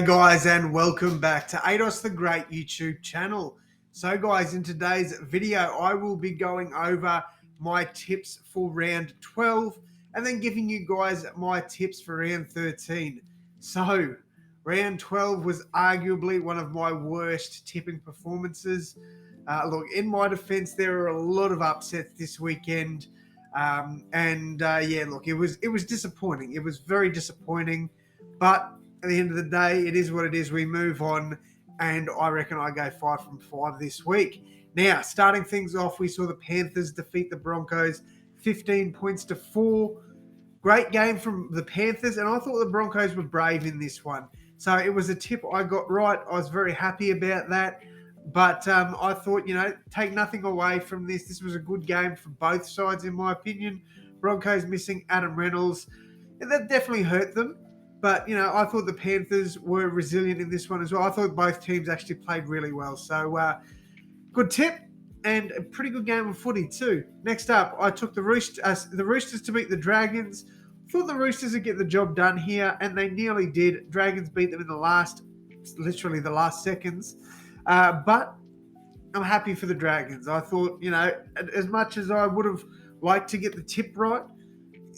Hey guys, and welcome back to AdosTheGreat YouTube channel. So guys, in today's video I will be going over my tips for round 12 and then giving you guys my tips for round 13. So round 12 was arguably one of my worst tipping performances. Look, in my defense, there were a lot of upsets this weekend. Yeah, look, it was disappointing. It was very disappointing, but at the end of the day, it is what it is. We move on, and I reckon I go 5 from 5 this week. Now, starting things off, we saw the Panthers defeat the Broncos 15 points to 4. Great game from the Panthers, and I thought the Broncos were brave in this one. So it was a tip I got right. I was very happy about that. But I thought, take nothing away from this. This was a good game for both sides, in my opinion. Broncos missing Adam Reynolds, and that definitely hurt them. But, I thought the Panthers were resilient in this one as well. I thought both teams actually played really well. So, good tip and a pretty good game of footy too. Next up, I took the Roosters to beat the Dragons. Thought the Roosters would get the job done here, and they nearly did. Dragons beat them in literally the last seconds. But I'm happy for the Dragons. I thought, as much as I would have liked to get the tip right,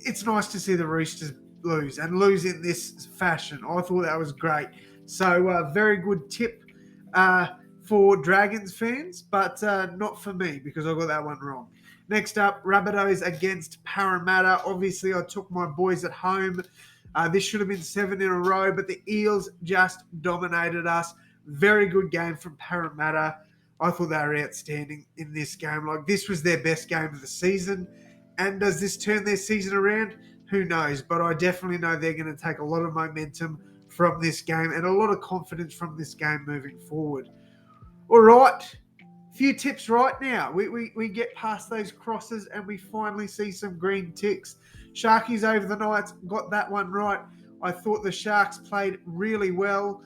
it's nice to see the Roosters lose and lose in this fashion. I thought that was great. So, very good tip for Dragons fans, but not for me because I got that one wrong. Next up, Rabbitohs against Parramatta. Obviously, I took my boys at home. This should have been 7 in a row, but the Eels just dominated us. Very good game from Parramatta. I thought they were outstanding in this game. Like, this was their best game of the season. And does this turn their season around? Who knows? But I definitely know they're going to take a lot of momentum from this game and a lot of confidence from this game moving forward. All right. A few tips right now. We get past those crosses and we finally see some green ticks. Sharkies over the night got that one right. I thought the Sharks played really well.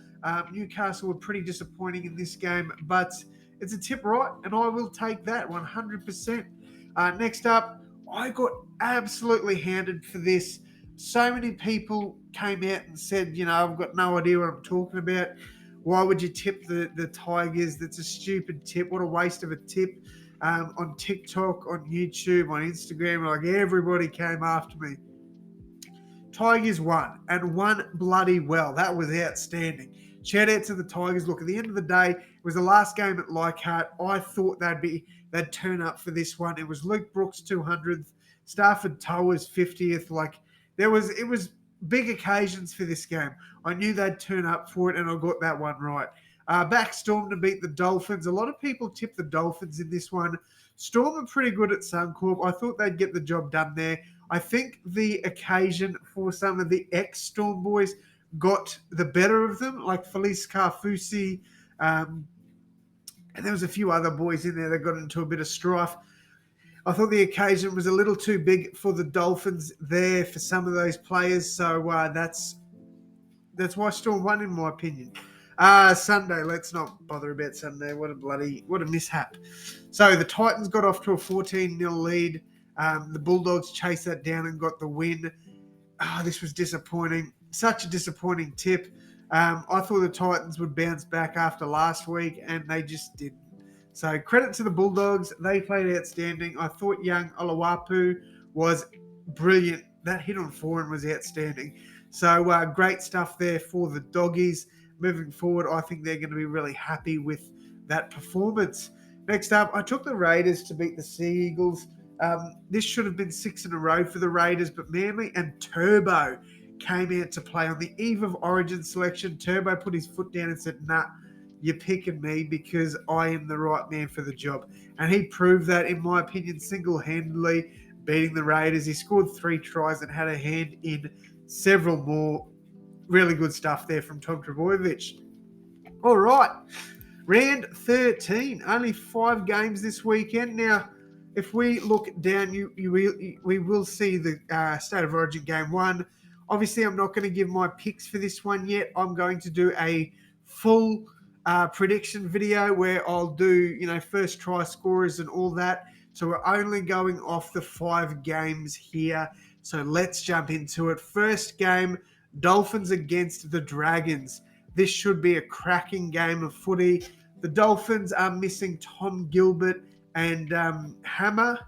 Newcastle were pretty disappointing in this game, but it's a tip right, and I will take that 100%. Next up, I got absolutely handed for this. So many people came out and said, I've got no idea what I'm talking about. Why would you tip the Tigers? That's a stupid tip. What a waste of a tip. On TikTok, on YouTube, on Instagram, like everybody came after me. Tigers won, and won bloody well. That was outstanding. Shout out to the Tigers. Look, at the end of the day, it was the last game at Leichhardt. I thought they'd turn up for this one. It was Luke Brooks' 200th, Stafford Tower's 50th. Like, it was big occasions for this game. I knew they'd turn up for it, and I got that one right. Back Storm to beat the Dolphins. A lot of people tipped the Dolphins in this one. Storm are pretty good at Suncorp. I thought they'd get the job done there. I think the occasion for some of the ex-Storm boys got the better of them, like Felice Carfusi, and there was a few other boys in there that got into a bit of strife. I thought the occasion was a little too big for the Dolphins there for some of those players, so that's why Storm won, in my opinion. Sunday, let's not bother about Sunday. What a mishap. So the Titans got off to a 14-0 lead. The Bulldogs chased that down and got the win. This was disappointing. Such a disappointing tip. I thought the Titans would bounce back after last week, and they just didn't. So credit to the Bulldogs. They played outstanding. I thought young Olawapu was brilliant. That hit on foreign was outstanding. So great stuff there for the Doggies. Moving forward, I think they're going to be really happy with that performance. Next up, I took the Raiders to beat the Sea Eagles. This should have been 6 in a row for the Raiders, but Manly and Turbo came out to play on the eve of Origin selection. Turbo put his foot down and said, nah, you're picking me because I am the right man for the job. And he proved that, in my opinion, single-handedly, beating the Raiders. He scored 3 tries and had a hand in several more. Really good stuff there from Tom Trbojevic. All right, round 13. Only 5 games this weekend. Now, if we look down, we will see the State of Origin Game 1. Obviously, I'm not going to give my picks for this one yet. I'm going to do a full prediction video where I'll do, first try scorers and all that. So we're only going off the 5 games here. So let's jump into it. First game, Dolphins against the Dragons. This should be a cracking game of footy. The Dolphins are missing Tom Gilbert and Hammer,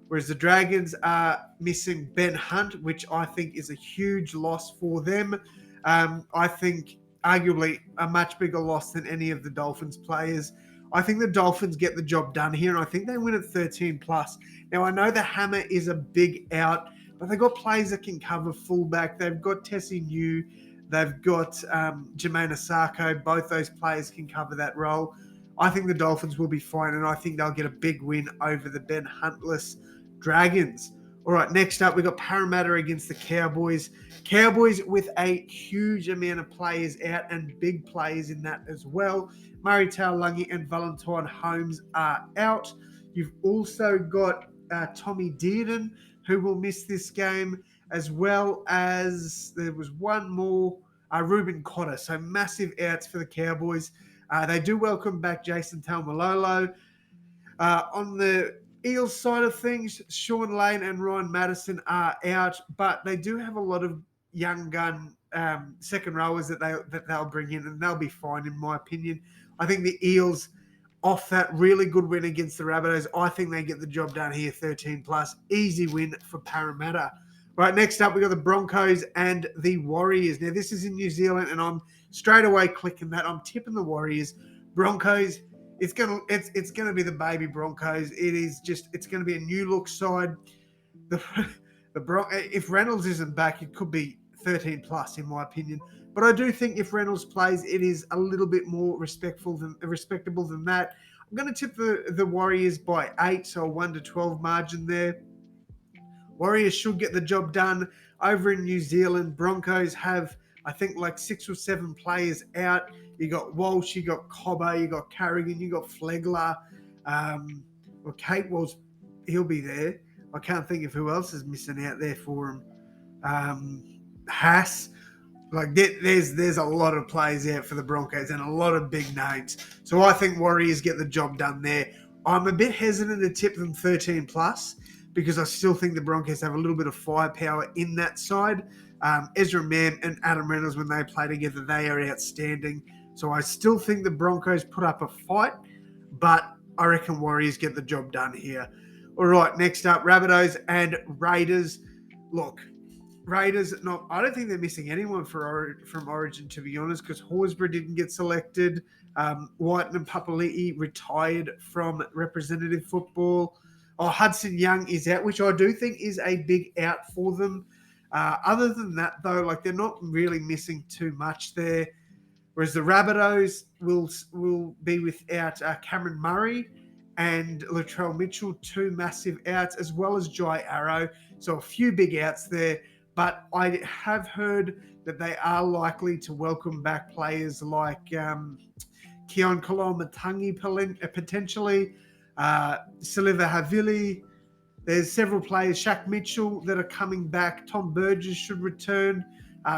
whereas the Dragons are missing Ben Hunt, which I think is a huge loss for them. I think arguably a much bigger loss than any of the Dolphins players. I think the Dolphins get the job done here, and I think they win at 13 plus. Now, I know the Hammer is a big out, but they've got players that can cover fullback. They've got Tessie New. They've got Jermaine Asako. Both those players can cover that role. I think the Dolphins will be fine, and I think they'll get a big win over the Ben Huntless Dragons. All right, next up, we've got Parramatta against the Cowboys. Cowboys with a huge amount of players out and big players in that as well. Murray Taulagi and Valentine Holmes are out. You've also got Tommy Dearden, who will miss this game, as well as there was one more, Ruben Cotter. So massive outs for the Cowboys. They do welcome back Jason Taumalolo. On the Eels side of things, Sean Lane and Ryan Madison are out, but they do have a lot of young gun second rowers that they'll bring in, and they'll be fine in my opinion. I think the Eels, off that really good win against the Rabbitohs, I think they get the job done here, 13 plus. Easy win for Parramatta. Right, next up, we got the Broncos and the Warriors. Now, this is in New Zealand, and I'm straight away clicking that. I'm tipping the Warriors. Broncos, it's gonna be the baby Broncos. It's gonna be a new look side. If Reynolds isn't back, it could be 13 plus in my opinion. But I do think if Reynolds plays, it is a little bit more respectable than that. I'm going to tip the Warriors by 8, so a 1-12 margin there. Warriors should get the job done. Over in New Zealand, Broncos have, I think, like 6 or 7 players out. You got Walsh, you got Cobbo, you got Carrigan, you got Flegler. Kate Walsh, he'll be there. I can't think of who else is missing out there for him. Haas. Like there's a lot of players out for the Broncos and a lot of big names. So I think Warriors get the job done there. I'm a bit hesitant to tip them 13 plus because I still think the Broncos have a little bit of firepower in that side. Ezra Mann and Adam Reynolds, when they play together, they are outstanding. So I still think the Broncos put up a fight, but I reckon Warriors get the job done here. All right, next up, Rabbitohs and Raiders. Look, Raiders, I don't think they're missing anyone from Origin, to be honest, because Horsburgh didn't get selected. Whiten and Papali'i retired from representative football. Hudson Young is out, which I do think is a big out for them. Other than that, though, like they're not really missing too much there. Whereas the Rabbitohs will be without Cameron Murray and Latrell Mitchell, 2 massive outs, as well as Jai Arrow. So a few big outs there. But I have heard that they are likely to welcome back players like Keon Koloamatangi potentially, Siliva Havili. There's several players, Shaq Mitchell, that are coming back. Tom Burgess should return.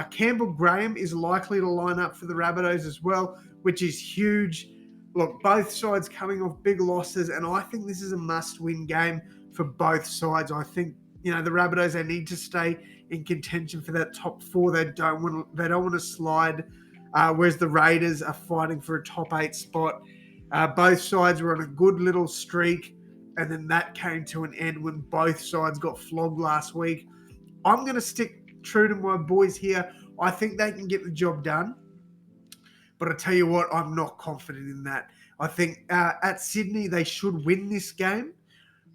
Campbell Graham is likely to line up for the Rabbitohs as well, which is huge. Look, both sides coming off big losses, and I think this is a must-win game for both sides. I think, the Rabbitohs, they need to stay in contention for that top 4. They don't want to slide, whereas the Raiders are fighting for a top 8 spot. Both sides were on a good little streak, and then that came to an end when both sides got flogged last week. I'm going to stick true to my boys here. I think they can get the job done, but I tell you what, I'm not confident in that. I think at Sydney they should win this game.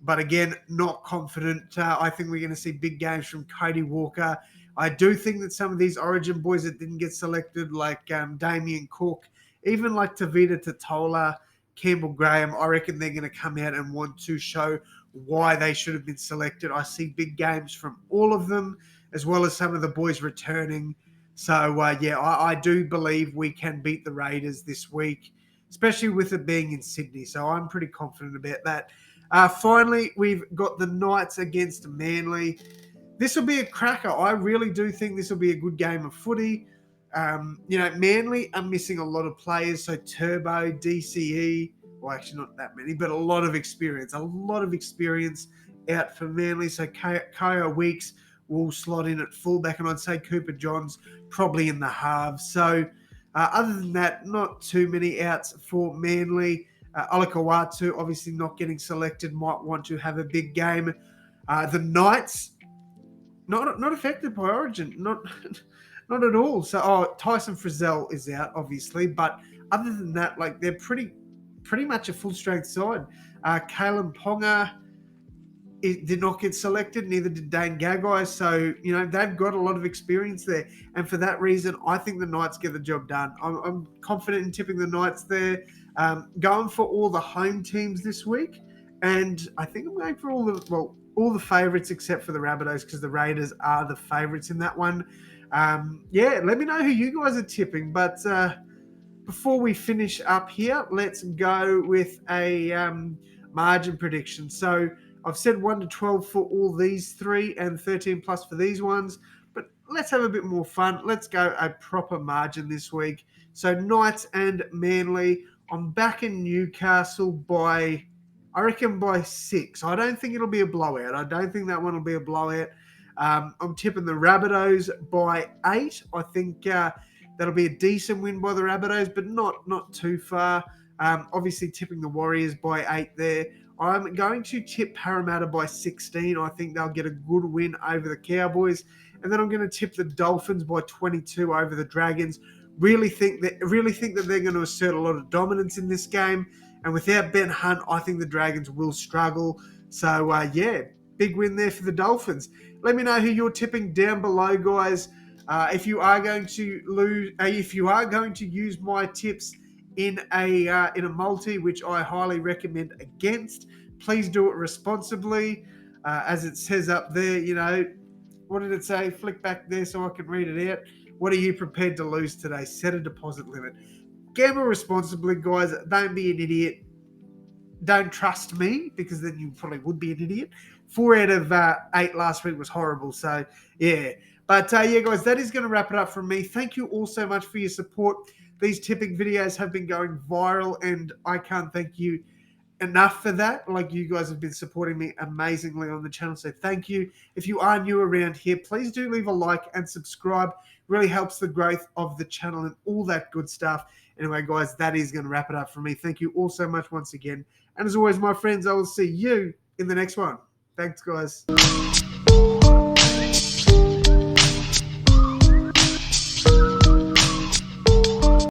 But again, not confident. I think we're going to see big games from Cody Walker. I do think that some of these Origin boys that didn't get selected, like Damien Cook, even like Tavita Totola, Campbell Graham, I reckon they're going to come out and want to show why they should have been selected. I see big games from all of them, as well as some of the boys returning. So, I do believe we can beat the Raiders this week, especially with it being in Sydney. So I'm pretty confident about that. Finally, we've got the Knights against Manly. This will be a cracker. I really do think this will be a good game of footy. Manly are missing a lot of players. So Turbo, DCE, well, actually not that many, but a lot of experience. A lot of experience out for Manly. So Kaya Weeks will slot in at fullback, and I'd say Cooper Johns probably in the halves. So Other than that, not too many outs for Manly. Olakawatu obviously not getting selected, might want to have a big game. The Knights, not affected by Origin, not not at all. So, Tyson Frizzell is out, obviously, but other than that, like they're pretty much a full strength side. Kalen Ponga did not get selected, neither did Dane Gagai. So, they've got a lot of experience there. And for that reason, I think the Knights get the job done. I'm confident in tipping the Knights there. Going for all the home teams this week. And I think I'm going for all the favourites except for the Rabbitohs, because the Raiders are the favourites in that one. Let me know who you guys are tipping. But before we finish up here, let's go with a margin prediction. So I've said 1 to 12 for all these three and 13 plus for these ones. But let's have a bit more fun. Let's go a proper margin this week. So Knights and Manly. I'm back in Newcastle by 6. I don't think it'll be a blowout. I don't think that one will be a blowout. I'm tipping the Rabbitohs by 8. I think that'll be a decent win by the Rabbitohs, but not too far. Obviously tipping the Warriors by 8 there. I'm going to tip Parramatta by 16. I think they'll get a good win over the Cowboys. And then I'm going to tip the Dolphins by 22 over the Dragons. Really think that they're going to assert a lot of dominance in this game. And without Ben Hunt, I think the Dragons will struggle. So, big win there for the Dolphins. Let me know who you're tipping down below, guys. If you are going to use my tips in a multi, which I highly recommend against, please do it responsibly. As it says up there, what did it say? Flick back there so I can read it out. What are you prepared to lose today? Set a deposit limit. Gamble responsibly, guys. Don't be an idiot. Don't trust me, because then you probably would be an idiot. 4 out of 8 last week was horrible. So, yeah. But, guys, that is going to wrap it up from me. Thank you all so much for your support. These tipping videos have been going viral, and I can't thank you enough for that. Like, you guys have been supporting me amazingly on the channel, so thank you. If you are new around here, please do leave a like and subscribe. Really helps the growth of the channel and all that good stuff. Anyway, guys, that is going to wrap it up for me. Thank you all so much once again. And as always, my friends, I will see you in the next one. Thanks, guys.